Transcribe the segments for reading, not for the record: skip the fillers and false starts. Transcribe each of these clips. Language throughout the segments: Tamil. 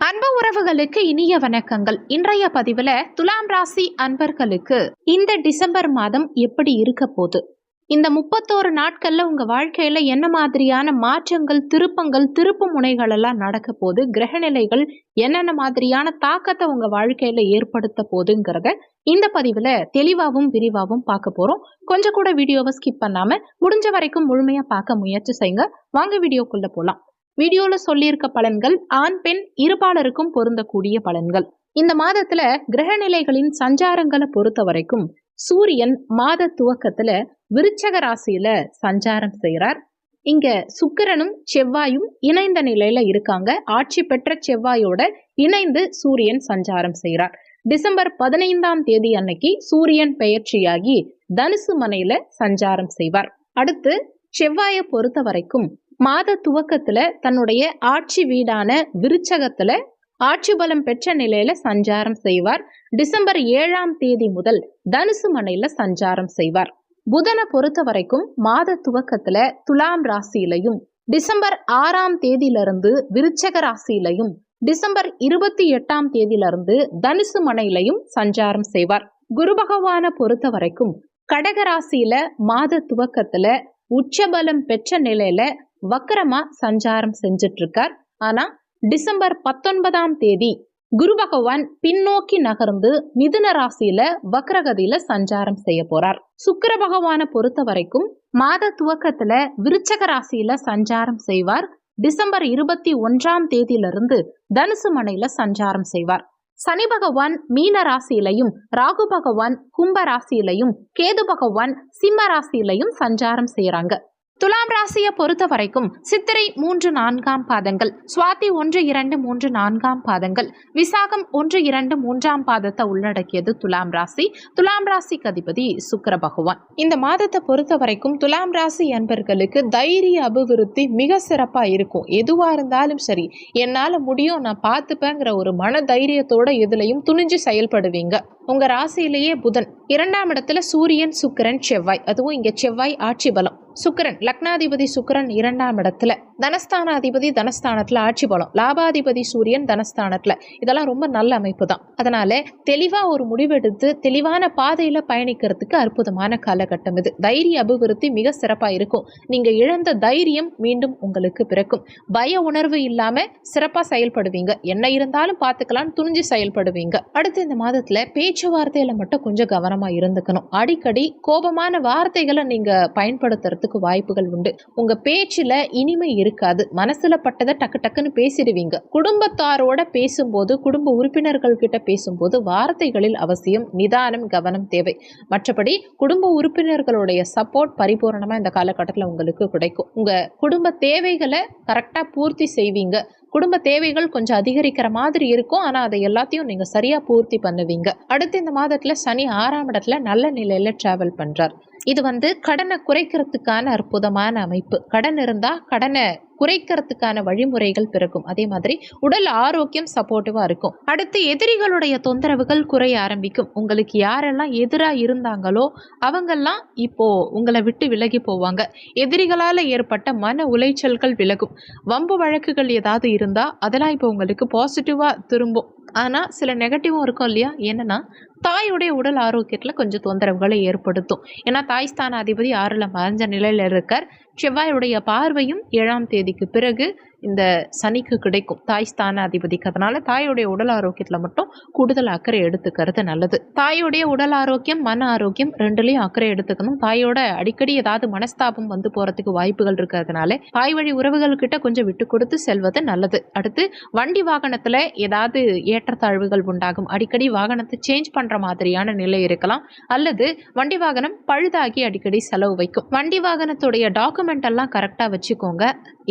அன்பு உறவுகளுக்கு இனிய வணக்கங்கள். இன்றைய பதிவுல துலாம் ராசி அன்பர்களுக்கு இந்த டிசம்பர் மாதம் எப்படி இருக்க போகுது, இந்த 31 நாட்கள்ல உங்க வாழ்க்கையில என்ன மாதிரியான மாற்றங்கள், திருப்பங்கள், திருப்பு முனைகள் எல்லாம் நடக்க போகுது, கிரகநிலைகள் என்னென்ன மாதிரியான தாக்கத்தை உங்க வாழ்க்கையில ஏற்படுத்த போகுதுங்கிறத இந்த பதிவுல தெளிவாகவும் விரிவாகவும் பார்க்க போறோம். கொஞ்சம் கூட வீடியோவை ஸ்கிப் பண்ணாம முடிஞ்ச வரைக்கும் முழுமையா பார்க்க முயற்சி செய்யுங்க. வாங்க வீடியோக்குள்ள போலாம். வீடியோல சொல்லியிருக்க பலன்கள் ஆண் பெண் இருபாலருக்கும் பொருந்தக்கூடிய பலன்கள். இந்த மாதத்துல கிரகநிலைகளின் சஞ்சாரங்களை பொறுத்த வரைக்கும் சூரியன் மாத துவக்கத்துல விருச்சக ராசியில சஞ்சாரம் செய்கிறார். இங்க சுக்கிரனும் செவ்வாயும் இணைந்த நிலையில இருக்காங்க. ஆட்சி பெற்ற செவ்வாயோட இணைந்து சூரியன் சஞ்சாரம் செய்கிறார். டிசம்பர் 15ஆம் தேதி அன்னைக்கு சூரியன் பெயர்ச்சியாகி தனுசு மனையில சஞ்சாரம் செய்வார். அடுத்து செவ்வாயை பொறுத்த வரைக்கும் மாத துவக்கத்துல தன்னுடைய ஆட்சி வீடான விருச்சகத்துல ஆட்சி பலம் பெற்ற நிலையில சஞ்சாரம் செய்வார். டிசம்பர் 7ஆம் தேதி முதல் தனுசு மனையில சஞ்சாரம் செய்வார். புதனை பொறுத்த வரைக்கும் மாத துவக்கத்துல துலாம் ராசியிலையும், டிசம்பர் 6ஆம் தேதியிலிருந்து விருச்சக ராசியிலையும், டிசம்பர் 28ஆம் தேதியிலிருந்து தனுசு மனையிலையும் சஞ்சாரம் செய்வார். குரு பகவான பொறுத்த வரைக்கும் கடக ராசியில மாத துவக்கத்துல உச்சபலம் பெற்ற நிலையில வக்கரமா சஞ்சாரம் செஞ்சிட்டு இருக்கார். ஆனா டிசம்பர் 19ஆம் தேதி குரு பகவான் பின்னோக்கி நகர்ந்து மிதுன ராசியில வக்ரகதியில சஞ்சாரம் செய்ய போறார். சுக்கிர பகவானை பொறுத்த வரைக்கும் மாத துவக்கத்துல விருச்சக ராசியில சஞ்சாரம் செய்வார். டிசம்பர் 21ஆம் தேதியிலிருந்து தனுசு மனையில சஞ்சாரம் செய்வார். சனி பகவான் மீன ராசியிலையும், ராகு பகவான் கும்ப ராசியிலையும், கேது பகவான் சிம்ம ராசியிலையும் சஞ்சாரம் செய்யறாங்க. துலாம் ராசியை பொறுத்த வரைக்கும் சித்திரை 3-4 பாதங்கள், சுவாதி 1-2-3-4 பாதங்கள், விசாகம் 1-2-3 பாதத்தை உள்ளடக்கியது துலாம் ராசி. துலாம் ராசிக்கு அதிபதி சுக்கிர பகவான். இந்த மாதத்தை பொறுத்த வரைக்கும் துலாம் ராசி அன்பர்களுக்கு தைரிய அபிவிருத்தி மிக சிறப்பா இருக்கும். எதுவா இருந்தாலும் சரி, என்னால முடியும், நான் பார்த்துப்பேங்கிற ஒரு மன தைரியத்தோட எதுலையும் துணிஞ்சு செயல்படுவீங்க. உங்க ராசியிலேயே புதன், 2ஆம் இடத்துல சூரியன், சுக்கிரன், செவ்வாய். அதுவும் இங்க செவ்வாய் ஆட்சி பலம். சுக்கிரன் லக்னாதிபதி சுக்கிரன் 2ஆம் இடத்துல, தனஸ்தானாதிபதி தனஸ்தானத்துல ஆட்சி பலம், லாபாதிபதி சூரியன் தனஸ்தானத்துல. இதெல்லாம் ரொம்ப நல்ல அமைப்பு தான். அதனால தெளிவா ஒரு முடிவெடுத்து தெளிவான பாதையில பயணிக்கிறதுக்கு அற்புதமான காலகட்டம் இது. தைரிய அபிவிருத்தி மிக சிறப்பா இருக்கும். நீங்க இழந்த தைரியம் மீண்டும் உங்களுக்கு பிறக்கும். பய உணர்வு இல்லாம சிறப்பா செயல்படுவீங்க. என்ன இருந்தாலும் பார்த்துக்கலாம், துணிஞ்சு செயல்படுவீங்க. அடுத்து இந்த மாதத்துல பேச்சுவார்த்தையில மட்டும் கொஞ்சம் கவனமா இருந்துக்கணும். அடிக்கடி கோபமான வார்த்தைகளை நீங்க பயன்படுத்துறதுக்கு வாய்ப்புகள் உண்டு. உங்க பேச்சுல இனிமை இருக்காது. மனசுல பட்டதை டக்கு டக்குன்னு பேசிடுவீங்க. குடும்பத்தாரோட பேசும்போது, குடும்ப உறுப்பினர்கள் கிட்ட பேசும்போது வார்த்தைகளில் அவசியம் நிதானம், கவனம் தேவை. மற்றபடி குடும்ப உறுப்பினர்களுடைய சப்போர்ட் பரிபூர்ணமா இந்த காலகட்டத்தில் உங்களுக்கு கிடைக்கும். உங்க குடும்ப தேவைகளை கரெக்டா பூர்த்தி செய்வீங்க. குடும்ப தேவைகள் கொஞ்சம் அதிகரிக்கிற மாதிரி இருக்கும். ஆனா அதை எல்லாத்தையும் நீங்க சரியா பூர்த்தி பண்ணுவீங்க. அடுத்து இந்த மாதத்துல சனி 6ஆம் இடத்துல நல்ல நிலையில டிராவல் பண்றார். இது கடனை குறைக்கிறதுக்கான அற்புதமான அமைப்பு. கடன் இருந்தா கடனை குறைக்கிறதுக்கான வழிமுறைகள் பிறக்கும். அதே மாதிரி உடல் ஆரோக்கியம் சப்போர்ட்டிவா இருக்கும். அடுத்து எதிரிகளுடைய தொந்தரவுகள் குறைய ஆரம்பிக்கும். உங்களுக்கு யாரெல்லாம் எதிரா இருந்தாங்களோ அவங்கெல்லாம் இப்போ உங்களை விட்டு விலகி போவாங்க. எதிரிகளால ஏற்பட்ட மன உளைச்சல்கள் விலகும். வம்பு வழக்குகள் ஏதாவது இருந்தா அதெல்லாம் இப்போ உங்களுக்கு பாசிட்டிவா திரும்பும். ஆனா சில நெகட்டிவும் இருக்கும் இல்லையா? என்னன்னா தாயுடைய உடல் ஆரோக்கியத்துல கொஞ்சம் தொந்தரவுகளை ஏற்படுத்தும். ஏன்னா தாய் ஸ்தான அதிபதி 6ல் மறைஞ்ச நிலையில இருக்கார். செவ்வாயுடைய பார்வையும் 7ஆம் தேதிக்கு பிறகு இந்த சனிக்கு கிடைக்கும் தாய் ஸ்தான அதிபதிக்கு. அதனால தாயுடைய உடல் ஆரோக்கியத்துல மட்டும் கூடுதல் அக்கறை எடுத்துக்கிறது நல்லது. தாயுடைய உடல் ஆரோக்கியம், மன ஆரோக்கியம் ரெண்டுலயும் அக்கறை எடுத்துக்கணும். தாயோட அடிக்கடி ஏதாவது மனஸ்தாபம் வந்து போறதுக்கு வாய்ப்புகள் இருக்கிறதுனால தாய் வழி உறவுகள் கிட்ட கொஞ்சம் விட்டு கொடுத்து செல்வது நல்லது. அடுத்து வண்டி வாகனத்துல ஏதாவது ஏற்றத்தாழ்வுகள் உண்டாகும். அடிக்கடி வாகனத்தை சேஞ்ச் பண்ற மாதிரியான நிலை இருக்கலாம். அல்லது வண்டி வாகனம் பழுதாகி அடிக்கடி செலவு வைக்கும். வண்டி வாகனத்துடைய டாக்குமெண்ட் எல்லாம் கரெக்டா வச்சுக்கோங்க.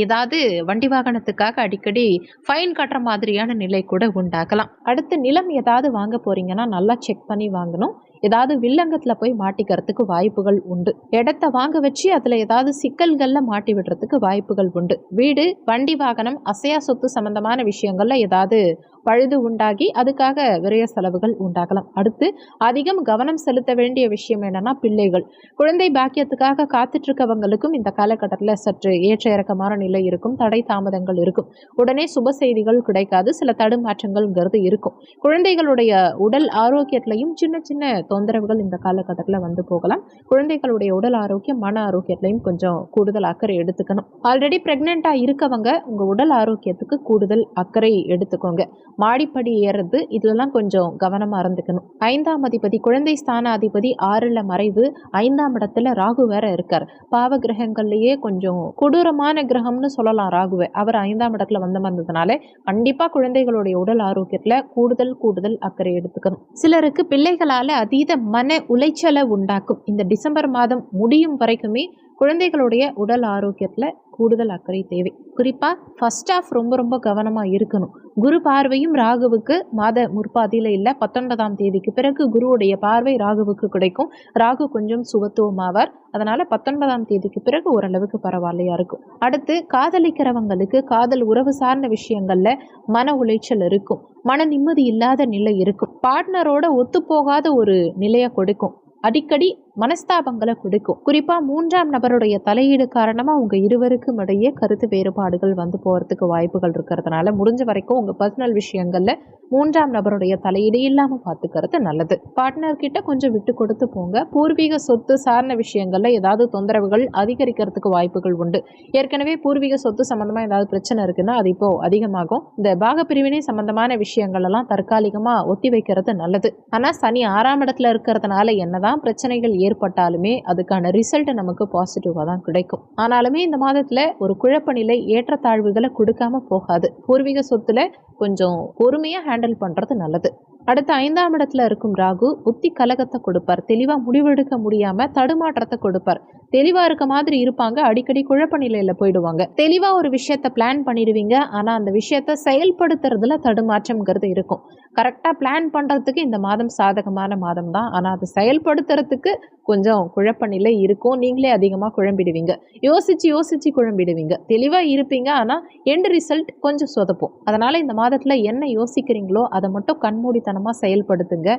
ஏதாவது வண்டி வாகனத்துக்காக அடிக்கடி ஃபைன் கட்டுற மாதிரியான நிலை கூட உண்டாகலாம். அடுத்து நிலம் ஏதாவது வாங்க போறீங்கன்னா நல்லா செக் பண்ணி வாங்கணும். ஏதாவது வில்லங்கத்துல போய் மாட்டிக்கிறதுக்கு வாய்ப்புகள் உண்டு. இடத்த வாங்க வச்சு அதுல ஏதாவது சிக்கல்கள்ல மாட்டி விடுறதுக்கு வாய்ப்புகள் உண்டு. வீடு, வண்டி வாகனம், அசையா சொத்து சம்பந்தமான விஷயங்கள்ல ஏதாவது பழுது உண்டாகி அதுக்காக விரய செலவுகள் உண்டாகலாம். அடுத்து அதிகம் கவனம் செலுத்த வேண்டிய விஷயம் என்னன்னா பிள்ளைகள். குழந்தை பாக்கியத்துக்காக காத்துட்டு இருக்கவங்களுக்கும் இந்த காலகட்டத்தில் சற்று ஏற்ற இறக்கமான நிலை இருக்கும். தடை தாமதங்கள் இருக்கும். உடனே சுப செய்திகள் கிடைக்காது. சில தடுமாற்றங்கள்ங்கிறது இருக்கும். குழந்தைகளுடைய உடல் ஆரோக்கியத்திலையும் சின்ன சின்ன தொந்தரவுகள் இந்த காலகட்டத்தில் வந்து போகலாம். குழந்தைகளுடைய உடல் ஆரோக்கியம் மன ஆரோக்கியத்திலையும் கொஞ்சம் கூடுதல் அக்கறை எடுத்துக்கணும். ஆல்ரெடி பிரெக்னெண்டா இருக்கவங்க உங்க உடல் ஆரோக்கியத்துக்கு கூடுதல் அக்கறை எடுத்துக்கோங்க. மாடிப்படி ஏறது இதெல்லாம் கொஞ்சம் கவனமா இருந்துக்கணும். 5ஆம் அதிபதி குழந்தை ஸ்தான அதிபதி 6ல் மறைவு, 5ஆம் இடத்துல ராகு வேற இருக்கார். பாவ கிரகங்கள்லயே கொஞ்சம் கொடூரமான கிரகம்னு சொல்லலாம் ராகுவை. அவர் 5ஆம் இடத்துல வந்ததுனால கண்டிப்பா குழந்தைகளுடைய உடல் ஆரோக்கியத்துல கூடுதல் அக்கறை எடுத்துக்கணும். சிலருக்கு பிள்ளைகளால அதீத மன உளைச்சலை உண்டாக்கும். இந்த டிசம்பர் மாதம் முடியும் வரைக்குமே குழந்தைகளுடைய உடல் ஆரோக்கியத்துல கூடுதல் அக்கறை தேவை. குறிப்பா ஃபர்ஸ்ட் ஆஃப் ரொம்ப கவனமா இருக்கணும். குரு பார்வையும் ராகுவுக்கு மாத முற்பாதியில இல்ல 19ஆம் தேதிக்கு பிறகு குருவுடைய பார்வை ராகுவுக்கு கிடைக்கும். ராகு கொஞ்சம் சுபத்துவமாவார். அதனால 19ஆம் தேதிக்கு பிறகு ஓரளவுக்கு பரவாயில்லையா இருக்கும். அடுத்து காதலிக்கிறவங்களுக்கு காதல் உறவு சார்ந்த விஷயங்கள்ல மன உளைச்சல் இருக்கும். மன நிம்மதி இல்லாத நிலை இருக்கும். பார்ட்னரோட ஒத்துப்போகாத ஒரு நிலையை கொடுக்கும். அடிக்கடி மனஸ்தாபங்களை கொடுக்கும். குறிப்பா 3ஆம் நபருடைய தலையீடு காரணமா உங்க இருவருக்கும் இடையே கருத்து வேறுபாடுகள் வந்து போறதுக்கு வாய்ப்புகள் இருக்கிறதுனால முடிஞ்ச வரைக்கும் உங்க பர்சனல் விஷயங்கள்ல 3ஆம் நபருடைய தலையீடு இல்லாம பாத்துக்கிறது நல்லது. பார்ட்னர் கிட்ட கொஞ்சம் விட்டு கொடுத்து போங்க. பூர்வீக சொத்து சார்ந்த விஷயங்கள்ல ஏதாவது தொந்தரவுகள் அதிகரிக்கிறதுக்கு வாய்ப்புகள் உண்டு. ஏற்கனவே பூர்வீக சொத்து சம்பந்தமா ஏதாவது பிரச்சனை இருக்குன்னா அது இப்போ அதிகமாகும். இந்த பாக பிரிவினை சம்பந்தமான விஷயங்கள் எல்லாம் தற்காலிகமா ஒத்தி வைக்கிறது நல்லது. ஆனா சனி 6ஆம் இடத்துல இருக்கிறதுனால என்னதான் பிரச்சனைகள் ஏற்பட்டாலுமே அதுக்கான ரிசல்ட் நமக்கு பாசிட்டிவா தான் கிடைக்கும். ஆனாலுமே இந்த மாதத்துல ஒரு குழப்ப நிலை ஏற்றத்தாழ்வுகளை கொடுக்காம போகாது. பூர்வீக சொத்துல கொஞ்சம் பொறுமையா ஹேண்டில் பண்றது நல்லது. அடுத்து 5ஆம் இடத்துல இருக்கும் ராகு புத்தி கலகத்தை கொடுப்பார். தெளிவா முடிவெடுக்க முடியாம தடுமாற்றத்தை கொடுப்பார். தெளிவா இருக்க மாதிரி இருப்பாங்க, அடிக்கடி குழப்ப நிலையில போயிடுவாங்க. தெளிவா ஒரு விஷயத்த பிளான் பண்ணிடுவீங்க, ஆனா அந்த விஷயத்த செயல்படுத்துறதுல தடுமாற்றம்ங்கிறது இருக்கும். கரெக்டா பிளான் பண்றதுக்கு இந்த மாதம் சாதகமான மாதம் தான், ஆனா அதை செயல்படுத்துறதுக்கு கொஞ்சம் குழப்ப நிலை இருக்கும். நீங்களே அதிகமா குழம்பிடுவீங்க. யோசிச்சு குழம்பிடுவீங்க. தெளிவா இருப்பீங்க, ஆனா எண்ட் ரிசல்ட் கொஞ்சம் சொதப்பும். அதனால இந்த மாதத்துல என்ன யோசிக்கிறீங்களோ அதை மட்டும் கண்மூடித்தனமா செயல்படுத்துங்க.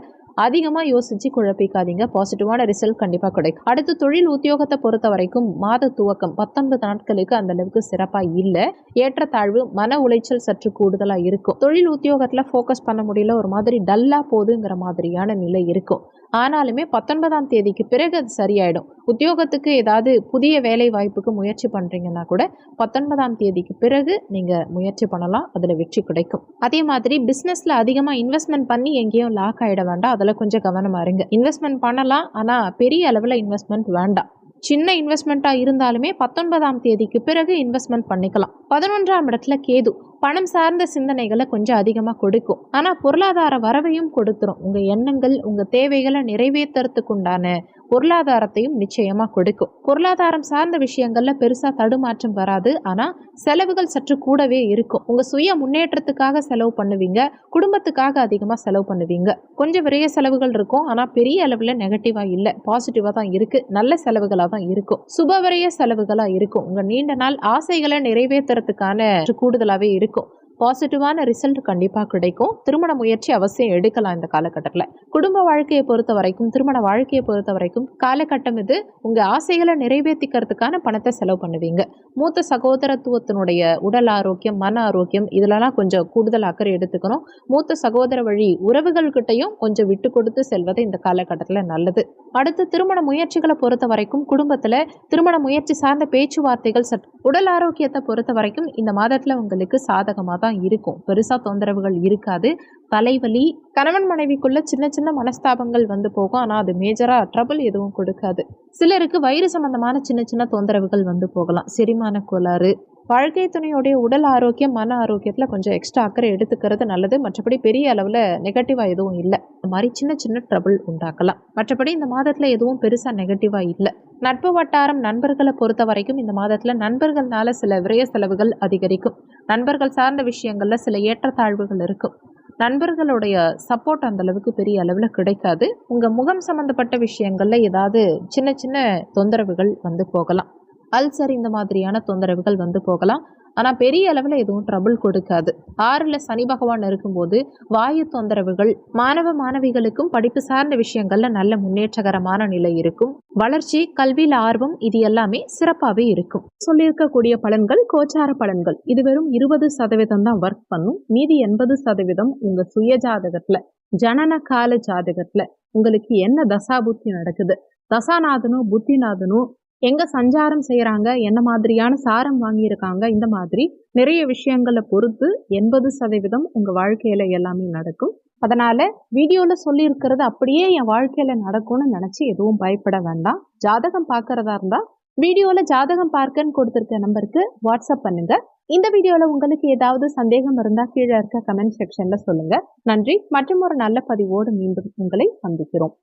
அதிகமா யோசிச்சு குழப்பிக்காதீங்க. பாசிட்டிவான ரிசல்ட் கண்டிப்பா கிடைக்கும். அடுத்து தொழில் உத்தியோகத்தை பொறுத்த வரைக்கும் மாத துவக்கம் 19 நாட்களுக்கு அந்த அளவுக்கு சிறப்பா இல்ல. ஏற்றத்தாழ்வு மன உளைச்சல் சற்று கூடுதலா இருக்கும். தொழில் உத்தியோகத்துல ஃபோக்கஸ் பண்ண முடியல, ஒரு மாதிரி டல்லா போகுதுங்கிற மாதிரியான நிலை இருக்கும். ஆனாலுமே 19ஆம் தேதிக்கு பிறகு அது சரியாயிடும். உத்தியோகத்துக்கு ஏதாவது புதிய வேலை வாய்ப்புக்கு முயற்சி பண்றீங்கன்னா கூட 19ஆம் தேதிக்கு பிறகு நீங்க முயற்சி பண்ணலாம். அதுல வெற்றி கிடைக்கும். அதே மாதிரி பிசினஸ்ல அதிகமா இன்வெஸ்ட்மெண்ட் பண்ணி எங்கேயும் லாக் ஆயிட வேண்டாம். அதுல கொஞ்சம் கவனமா இருங்க. இன்வெஸ்ட்மெண்ட் பண்ணலாம், ஆனா பெரிய அளவுல இன்வெஸ்ட்மெண்ட் வேண்டாம். சின்ன இன்வெஸ்ட்மெண்ட்டா இருந்தாலுமே 19ஆம் தேதிக்கு பிறகு இன்வெஸ்ட்மெண்ட் பண்ணிக்கலாம். 11ஆம் இடத்துல கேது பணம் சார்ந்த சிந்தனைகளை கொஞ்சம் அதிகமாக கொடுக்கும். ஆனால் பொருளாதார வரவையும் கொடுத்துரும். உங்கள் எண்ணங்கள் உங்கள் தேவைகளை நிறைவேற்றுறதுக்கு உண்டான பொருளாதாரத்தையும் நிச்சயமா கொடுக்கும். பொருளாதாரம் சார்ந்த விஷயங்கள்ல பெருசா தடுமாற்றம் வராது, ஆனா செலவுகள் சற்று கூடவே இருக்கும். உங்க சுய முன்னேற்றத்துக்காக செலவு பண்ணுவீங்க, குடும்பத்துக்காக அதிகமா செலவு பண்ணுவீங்க. கொஞ்சம் விரைய செலவுகள் இருக்கும், ஆனா பெரிய அளவுல நெகட்டிவா இல்ல, பாசிட்டிவா தான் இருக்கு. நல்ல செலவுகளா தான் இருக்கும். சுபவிரய செலவுகளா இருக்கும். உங்க நீண்ட நாள் ஆசைகளை நிறைவேற்றுறதுக்கான கூடுதலாவே இருக்கும். பாசிட்டிவான ரிசல்ட் கண்டிப்பாக கிடைக்கும். திருமண முயற்சி அவசியம் எடுக்கலாம் இந்த காலகட்டத்தில். குடும்ப வாழ்க்கையை பொறுத்த வரைக்கும், திருமண வாழ்க்கையை பொறுத்த வரைக்கும் காலகட்டம் இது. உங்கள் ஆசைகளை நிறைவேற்றிக்கிறதுக்கான பணத்தை செலவு பண்ணுவீங்க. மூத்த சகோதரத்துவத்தினுடைய உடல் ஆரோக்கியம் மன ஆரோக்கியம் இதிலெல்லாம் கொஞ்சம் கூடுதல் அக்கறை எடுத்துக்கணும். மூத்த சகோதர வழி உறவுகள்கிட்டையும் கொஞ்சம் விட்டு கொடுத்து செல்வது இந்த காலகட்டத்தில் நல்லது. அடுத்து திருமண முயற்சிகளை பொறுத்த வரைக்கும் குடும்பத்தில் திருமண முயற்சி சார்ந்த பேச்சுவார்த்தைகள் உடல் ஆரோக்கியத்தை பொறுத்த வரைக்கும் இந்த மாதத்தில் உங்களுக்கு சாதகமாக தான் இருக்கும். பெருசா தொந்தரவுகள் இருக்காது. தலைவலி, கணவன் மனைவிக்குள்ள சின்ன சின்ன மனஸ்தாபங்கள் வந்து போகும், ஆனா அது மேஜரா ட்ரபிள் எதுவும் கொடுக்காது. சிலருக்கு வயிறு சம்பந்தமான சின்ன சின்ன தொந்தரவுகள் வந்து போகலாம். செரிமான கோளாறு, வாழ்க்கை துணையோடைய உடல் ஆரோக்கியம் மன ஆரோக்கியத்துல கொஞ்சம் எக்ஸ்ட்ரா அக்கறை எடுத்துக்கிறது நல்லது. மற்றபடி பெரிய அளவுல நெகட்டிவா எதுவும் இல்லை. இந்த மாதிரி சின்ன சின்ன ட்ரபிள் உண்டாக்கலாம். மற்றபடி இந்த மாதத்துல எதுவும் பெருசா நெகட்டிவா இல்லை. நட்பு வட்டாரம் நண்பர்களை பொறுத்த வரைக்கும் இந்த மாதத்துல நண்பர்கள்னால சில விரய செலவுகள் அதிகரிக்கும். நண்பர்கள் சார்ந்த விஷயங்கள்ல சில ஏற்றத்தாழ்வுகள் இருக்கும். நண்பர்களுடைய சப்போர்ட் அந்த அளவுக்கு பெரிய அளவுல கிடைக்காது. உங்க முகம் சம்பந்தப்பட்ட விஷயங்கள்ல ஏதாவது சின்ன சின்ன தொந்தரவுகள் வந்து போகலாம். அல்சர் இந்த மாதிரியான தொந்தரவுகள் வந்து போகலாம். ஆனா பெரிய அளவுல எதுவும் ட்ரபிள் கொடுக்காது. 6ல சனி பகவான் இருக்கும்போது வாயு தொந்தரவுகள், மாணவ மாணவிகளுக்கும் படிப்பு சார்ந்த விஷயங்கள்ல நல்ல முன்னேற்றகரமான நிலை இருக்கும். வளர்ச்சி, கல்வியில ஆர்வம், இது எல்லாமே சிறப்பாவே இருக்கும். சொல்லியிருக்கக்கூடிய பலன்கள் கோச்சார பலன்கள். இது வெறும் 20% தான் ஒர்க் பண்ணும். மீதி 80% உங்க சுய ஜாதகத்துல, ஜனன கால ஜாதகத்துல உங்களுக்கு என்ன தசாபுத்தி நடக்குது, தசாநாதனும் புத்திநாதனும் எங்க சஞ்சாரம் செய்யறாங்க, என்ன மாதிரியான சாரம் வாங்கியிருக்காங்க, இந்த மாதிரி நிறைய விஷயங்களை பொறுத்து 80% உங்க வாழ்க்கையில எல்லாமே நடக்கும். அதனால வீடியோல சொல்லி இருக்கிறது அப்படியே என் வாழ்க்கையில நடக்கும்னு நினைச்சு எதுவும் பயப்பட வேண்டாம். ஜாதகம் பார்க்கறதா இருந்தா வீடியோல ஜாதகம் பார்க்கன்னு கொடுத்திருக்க நம்பருக்கு வாட்ஸ்அப் பண்ணுங்க. இந்த வீடியோல உங்களுக்கு ஏதாவது சந்தேகம் இருந்தா கீழே இருக்க கமெண்ட் செக்ஷன்ல சொல்லுங்க. நன்றி. மற்றும் ஒரு நல்ல பதிவோடு மீண்டும் உங்களை சந்திக்கிறோம்.